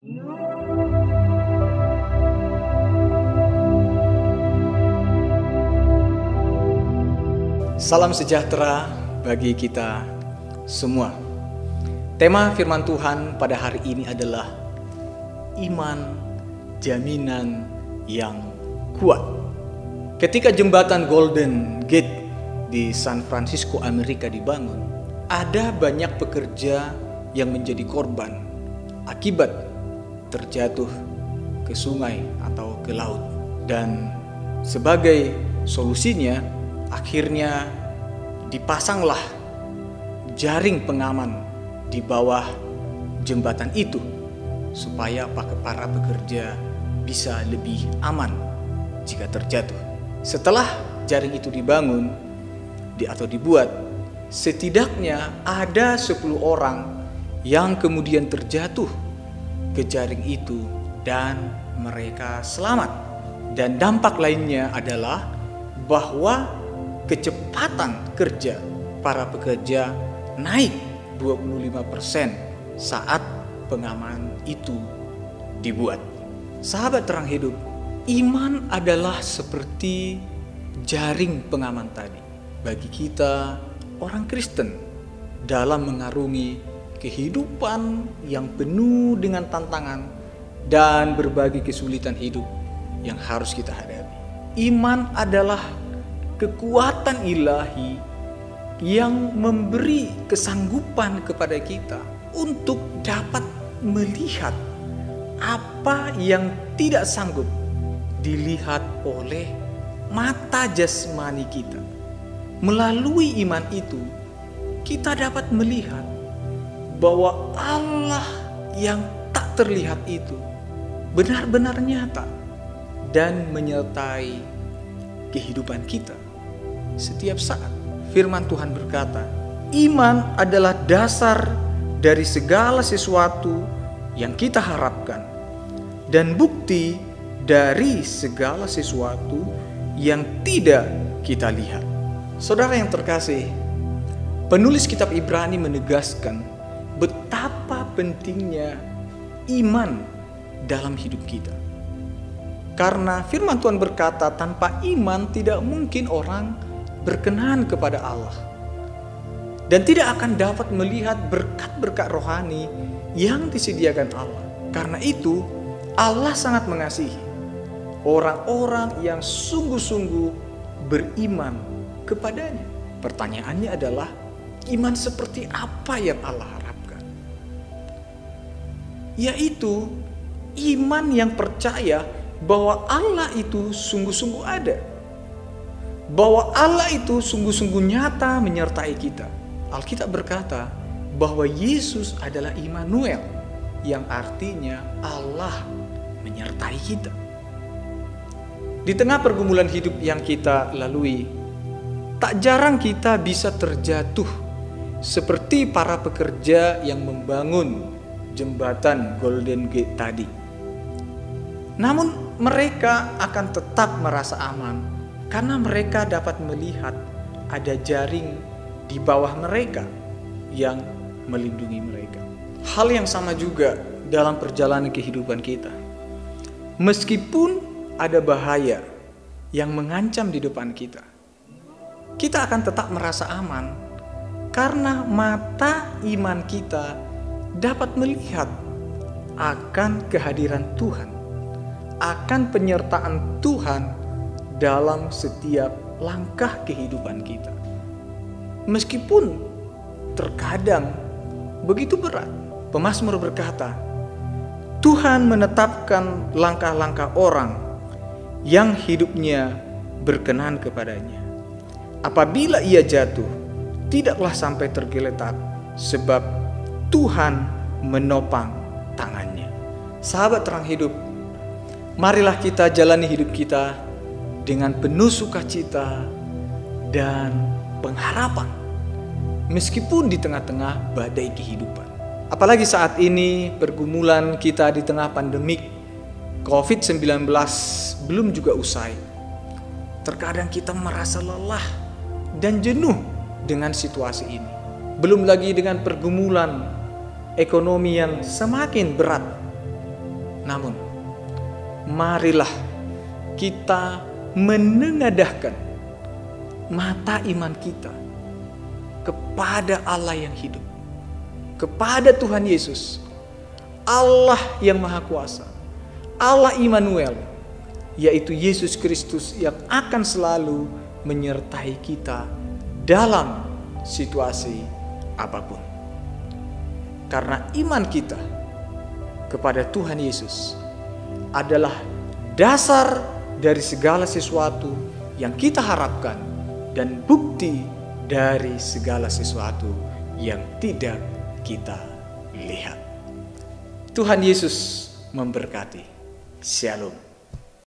Salam sejahtera bagi kita semua. Tema firman Tuhan pada hari ini adalah iman jaminan yang kuat. Ketika jembatan Golden Gate di San Francisco, Amerika dibangun, ada banyak pekerja yang menjadi korban akibat terjatuh ke sungai atau ke laut. Dan sebagai solusinya, akhirnya dipasanglah jaring pengaman di bawah jembatan itu supaya para pekerja bisa lebih aman jika terjatuh. Setelah jaring itu dibangun atau dibuat, setidaknya ada 10 orang yang kemudian terjatuh ke jaring itu dan mereka selamat. Dan dampak lainnya adalah bahwa kecepatan kerja para pekerja naik 25% saat pengaman itu dibuat. Sahabat terang hidup, iman adalah seperti jaring pengaman tadi bagi kita orang Kristen dalam mengarungi kehidupan yang penuh dengan tantangan dan berbagai kesulitan hidup yang harus kita hadapi. Iman adalah kekuatan ilahi yang memberi kesanggupan kepada kita untuk dapat melihat apa yang tidak sanggup dilihat oleh mata jasmani kita. Melalui iman itu, kita dapat melihat bahwa Allah yang tak terlihat itu benar-benar nyata dan menyertai kehidupan kita setiap saat. Firman Tuhan berkata, iman adalah dasar dari segala sesuatu yang kita harapkan dan bukti dari segala sesuatu yang tidak kita lihat. Saudara yang terkasih, penulis kitab Ibrani menegaskan betapa pentingnya iman dalam hidup kita. Karena firman Tuhan berkata, tanpa iman tidak mungkin orang berkenan kepada Allah dan tidak akan dapat melihat berkat-berkat rohani yang disediakan Allah. Karena itu, Allah sangat mengasihi orang-orang yang sungguh-sungguh beriman kepadanya. Pertanyaannya adalah, iman seperti apa yang Allah harapkan? Yaitu iman yang percaya bahwa Allah itu sungguh-sungguh ada, bahwa Allah itu sungguh-sungguh nyata menyertai kita. Alkitab berkata bahwa Yesus adalah Immanuel, yang artinya Allah menyertai kita. Di tengah pergumulan hidup yang kita lalui, tak jarang kita bisa terjatuh seperti para pekerja yang membangun jembatan Golden Gate tadi. Namun mereka akan tetap merasa aman karena mereka dapat melihat ada jaring di bawah mereka yang melindungi mereka. Hal yang sama juga dalam perjalanan kehidupan kita. Meskipun ada bahaya yang mengancam di depan kita, kita akan tetap merasa aman karena mata iman kita dapat melihat akan kehadiran Tuhan, akan penyertaan Tuhan dalam setiap langkah kehidupan kita. Meskipun terkadang begitu berat, pemazmur berkata, Tuhan menetapkan langkah-langkah orang yang hidupnya berkenan kepadanya. Apabila ia jatuh, tidaklah sampai tergeletak, sebab Tuhan menopang tangannya. Sahabat terang hidup, marilah kita jalani hidup kita dengan penuh sukacita dan pengharapan, meskipun di tengah-tengah badai kehidupan. Apalagi saat ini pergumulan kita di tengah pandemik COVID-19 belum juga usai. Terkadang kita merasa lelah dan jenuh dengan situasi ini. Belum lagi dengan pergumulan ekonomi yang semakin berat Namun, marilah kita menengadahkan mata iman kita kepada Allah yang hidup, kepada Tuhan Yesus, Allah yang Maha Kuasa, Allah Immanuel, yaitu Yesus Kristus yang akan selalu menyertai kita dalam situasi apapun. Karena iman kita kepada Tuhan Yesus adalah dasar dari segala sesuatu yang kita harapkan dan bukti dari segala sesuatu yang tidak kita lihat. Tuhan Yesus memberkati. Shalom.